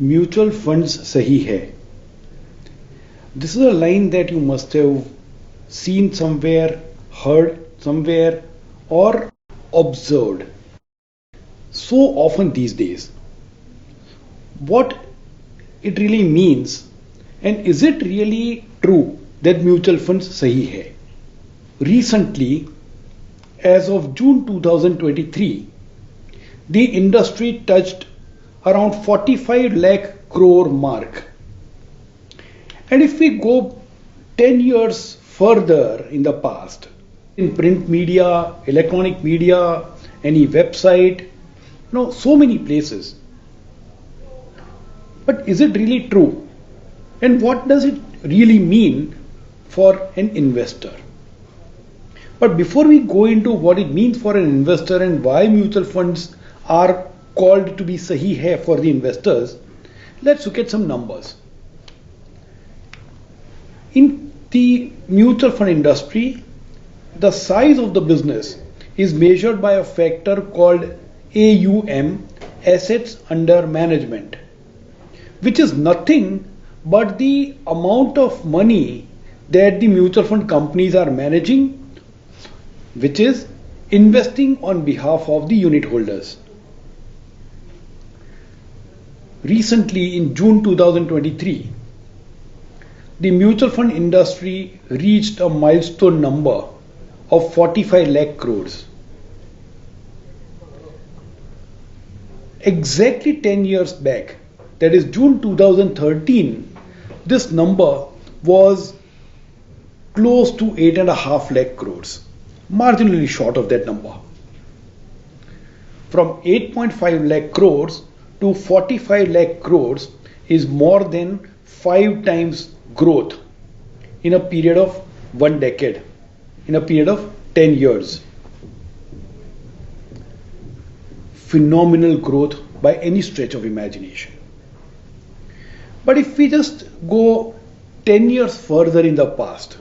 Mutual funds sahi hai. This is a line that you must have seen somewhere, heard somewhere, or observed so often these days. What it really means, and is it really true that mutual funds sahi hai? Recently, as of June 2023, the industry touched around 45 lakh crore mark. And if we go 10 years further in the past, in print media, electronic media, any website, so many places. But is it really true? And what does it really mean for an investor? But before we go into what it means for an investor and why mutual funds are called to be sahi hai for the investors, let's look at some numbers. In the mutual fund industry, the size of the business is measured by a factor called AUM, assets under management, which is nothing but the amount of money that the mutual fund companies are managing, which is investing on behalf of the unit holders. Recently, in June 2023, the mutual fund industry reached a milestone number of 45 lakh crores. Exactly 10 years back, that is June 2013, this number was close to 8.5 lakh crores, marginally short of that number. From 8.5 lakh crores to 45 lakh crores is more than 5 times growth in a period of 1 decade, in a period of 10 years. Phenomenal growth by any stretch of imagination. But if we just go 10 years further in the past,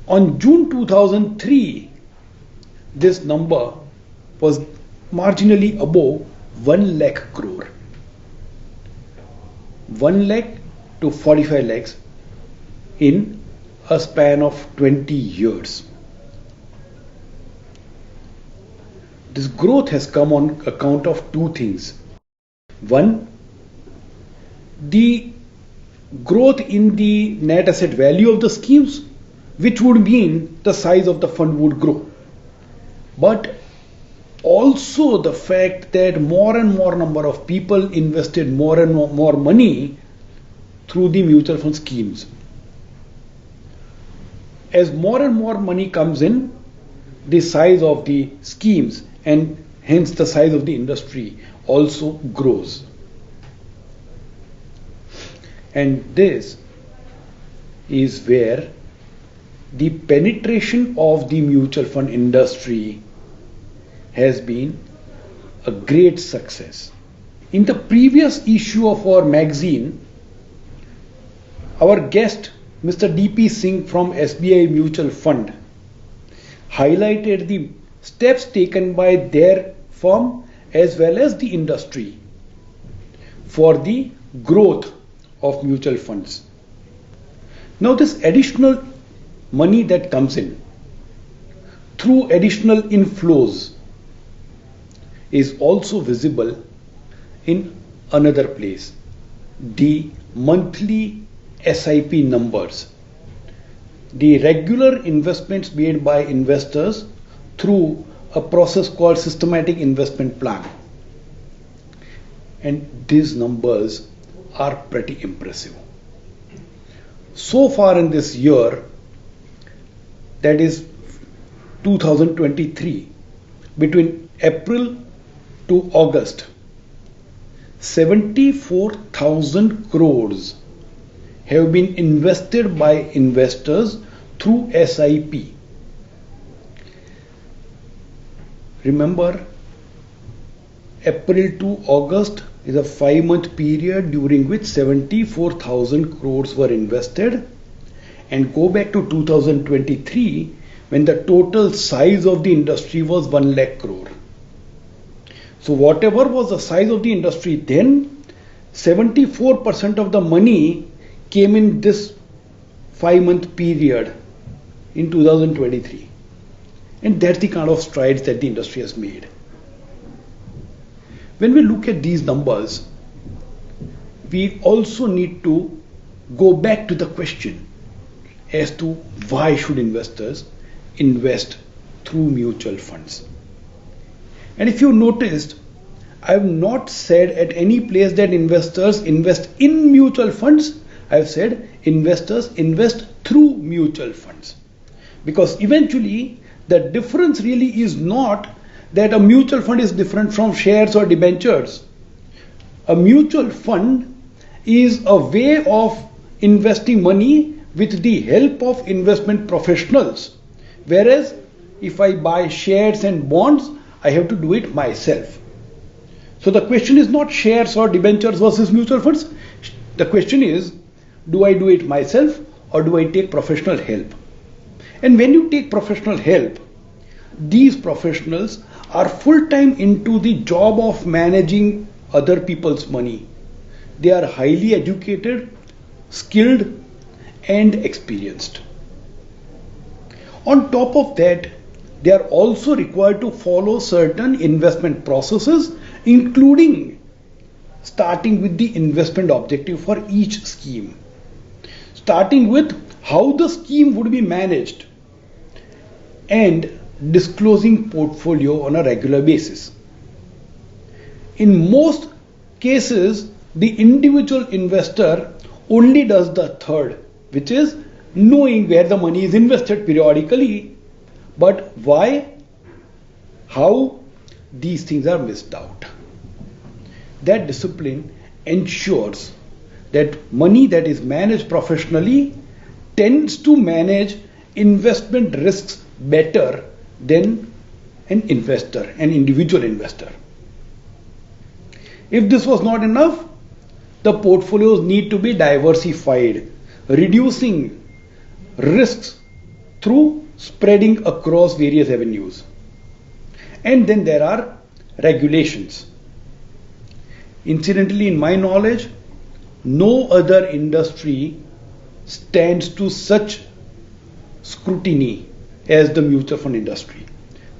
on June 2003, this number was marginally above 1 lakh crore. 1 lakh to 45 lakhs in a span of 20 years. This growth has come on account of two things. One, the growth in the net asset value of the schemes, which would mean the size of the fund would grow. But also the fact that more and more number of people invested more and more money through the mutual fund schemes. As more and more money comes in, the size of the schemes and hence the size of the industry also grows. And this is where the penetration of the mutual fund industry has been a great success. In the previous issue of our magazine, our guest, Mr. D.P. Singh from SBI Mutual Fund, highlighted the steps taken by their firm as well as the industry for the growth of mutual funds. Now, this additional money that comes in through additional inflows is also visible in another place, the monthly SIP numbers, the regular investments made by investors through a process called systematic investment plan. And these numbers are pretty impressive. So far in this year, that is 2023, between April to August, 74,000 crores have been invested by investors through SIP. Remember, April to August is a 5-month period during which 74,000 crores were invested, and go back to 2023 when the total size of the industry was 1 lakh crore. So whatever was the size of the industry then, 74% of the money came in this 5-month period in 2023. And that's the kind of strides that the industry has made. When we look at these numbers, we also need to go back to the question as to why should investors invest through mutual funds. And if you noticed, I have not said at any place that investors invest in mutual funds. I have said investors invest through mutual funds. Because eventually the difference really is not that a mutual fund is different from shares or debentures. A mutual fund is a way of investing money with the help of investment professionals. Whereas if I buy shares and bonds, I have to do it myself. So the question is not shares or debentures versus mutual funds. The question is, do I do it myself or do I take professional help? And when you take professional help, these professionals are full-time into the job of managing other people's money. They are highly educated, skilled, and experienced. On top of that, they are also required to follow certain investment processes, including starting with the investment objective for each scheme, starting with how the scheme would be managed, and disclosing portfolio on a regular basis. In most cases, the individual investor only does the third, which is knowing where the money is invested periodically, but why, how, these things are missed out. That discipline ensures that money that is managed professionally tends to manage investment risks better than an investor, an individual investor. If this was not enough, the portfolios need to be diversified, reducing risks through spreading across various avenues. And then there are regulations. Incidentally, in my knowledge, no other industry stands to such scrutiny as the mutual fund industry.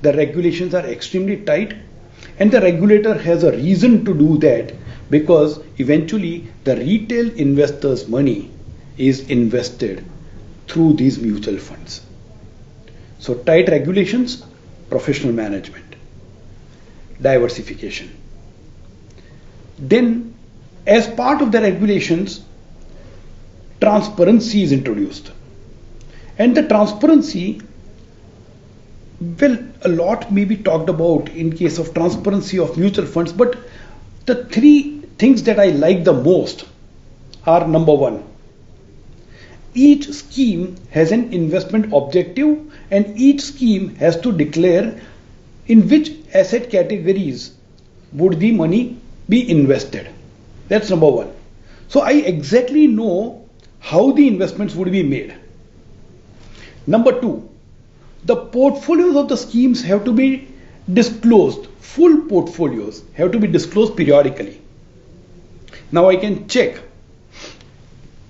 The regulations are extremely tight, and the regulator has a reason to do that because eventually the retail investors' money is invested through these mutual funds. So tight regulations, professional management, diversification. Then, as part of the regulations, transparency is introduced. And the transparency, well, a lot may be talked about in case of transparency of mutual funds, but the three things that I like the most are: number one, each scheme has an investment objective and each scheme has to declare in which asset categories would the money be invested. That's number one. So I exactly know how the investments would be made. Number two, the portfolios of the schemes have to be disclosed. Full portfolios have to be disclosed periodically. Now I can check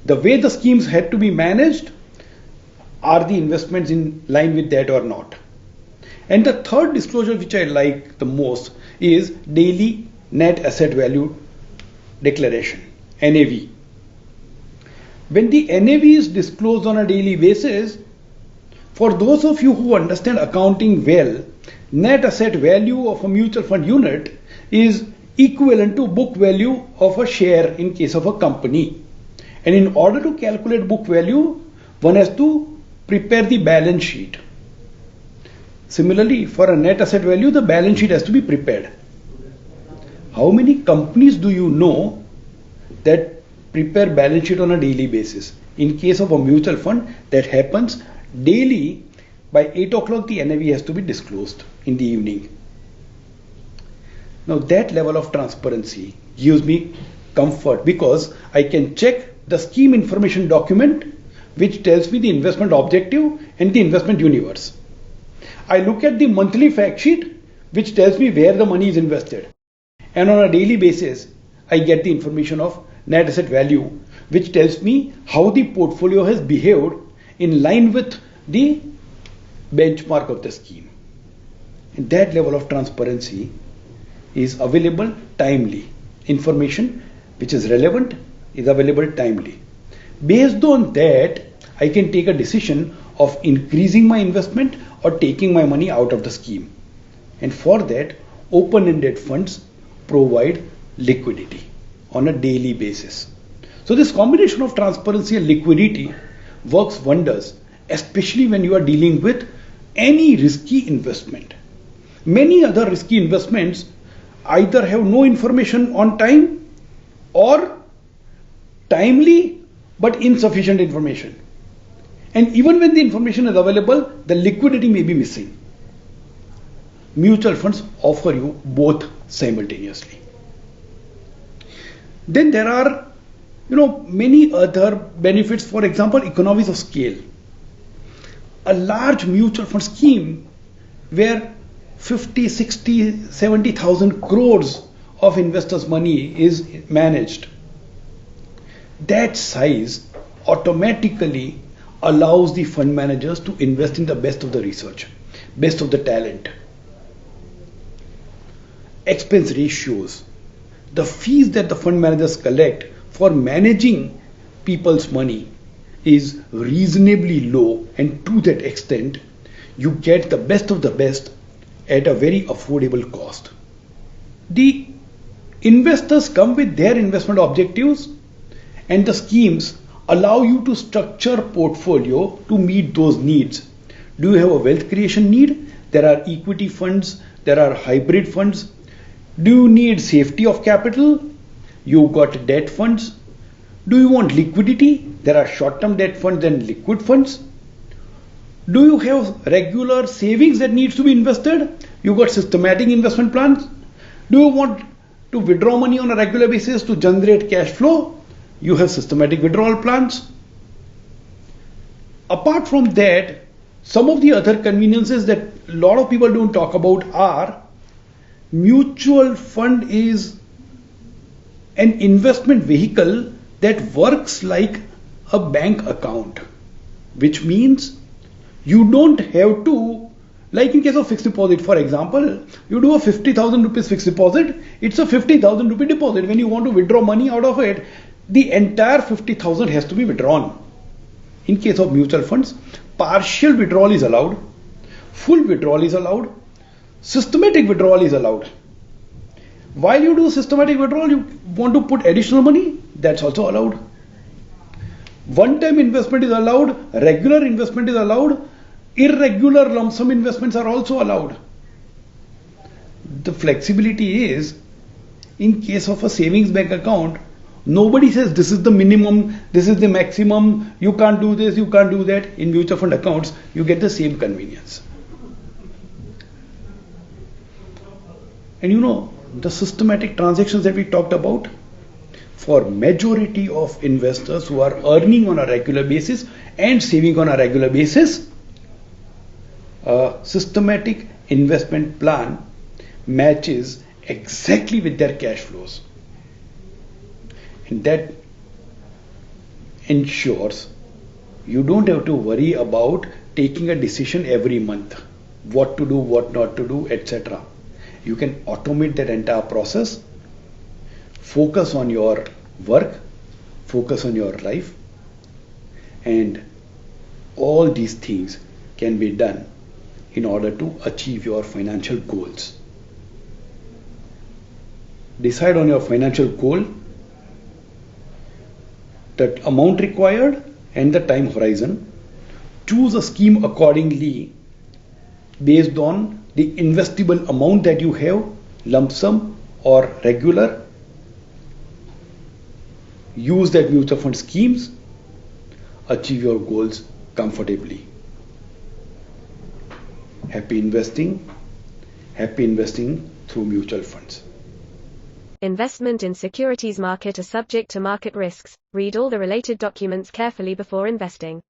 the way the schemes had to be managed. Are the investments in line with that or not? And the third disclosure which I like the most is daily net asset value declaration, NAV. When the NAV is disclosed on a daily basis, for those of you who understand accounting well, net asset value of a mutual fund unit is equivalent to book value of a share in case of a company. And in order to calculate book value, one has to prepare the balance sheet. Similarly, for a net asset value, the balance sheet has to be prepared. How many companies do you know that prepare balance sheet on a daily basis? In case of a mutual fund, that happens daily. By 8 o'clock, the NAV has to be disclosed in the evening. Now that level of transparency gives me comfort because I can check the scheme information document which tells me the investment objective and the investment universe. I look at the monthly fact sheet which tells me where the money is invested. And on a daily basis, I get the information of net asset value, which tells me how the portfolio has behaved in line with the benchmark of the scheme. And that level of transparency is available timely. Information which is relevant is available timely. Based on that, I can take a decision of increasing my investment or taking my money out of the scheme. And for that, open-ended funds provide liquidity on a daily basis. So this combination of transparency and liquidity works wonders, especially when you are dealing with any risky investment. Many other risky investments either have no information on time or timely but insufficient information. And even when the information is available, the liquidity may be missing. Mutual funds offer you both simultaneously. Then there are many other benefits. For example, economies of scale. A large mutual fund scheme where 50, 60, 70,000 crores of investors' money is managed, that size automatically allows the fund managers to invest in the best of the research, best of the talent. Expense ratios, the fees that the fund managers collect for managing people's money is reasonably low, and to that extent you get the best of the best at a very affordable cost. The investors come with their investment objectives, and the schemes allow you to structure portfolio to meet those needs. Do you have a wealth creation need? There are equity funds, there are hybrid funds. Do you need safety of capital? You got debt funds. Do you want liquidity? There are short-term debt funds and liquid funds. Do you have regular savings that needs to be invested? You got systematic investment plans. Do you want to withdraw money on a regular basis to generate cash flow? You have systematic withdrawal plans. Apart from that, some of the other conveniences that a lot of people don't talk about are mutual fund is an investment vehicle that works like a bank account, which means you don't have to, like in case of fixed deposit, for example, you do a 50,000 rupees fixed deposit, it's a 50,000 rupee deposit. When you want to withdraw money out of it, the entire 50,000 has to be withdrawn. In case of mutual funds, partial withdrawal is allowed, full withdrawal is allowed, systematic withdrawal is allowed. While you do systematic withdrawal, you want to put additional money, that's also allowed. One-time investment is allowed, regular investment is allowed, irregular lump sum investments are also allowed. The flexibility is, in case of a savings bank account, nobody says this is the minimum, this is the maximum, you can't do this, you can't do that. In mutual fund accounts, you get the same convenience. And the systematic transactions that we talked about, for majority of investors who are earning on a regular basis and saving on a regular basis, a systematic investment plan matches exactly with their cash flows. And that ensures you don't have to worry about taking a decision every month, what to do, what not to do, etc. You can automate that entire process, focus on your work, focus on your life, and all these things can be done in order to achieve your financial goals. Decide on your financial goal, the amount required and the time horizon. Choose a scheme accordingly based on the investable amount that you have, lump sum or regular. Use that mutual fund schemes, achieve your goals comfortably. Happy investing through mutual funds. Investment in securities market are subject to market risks. Read all the related documents carefully before investing.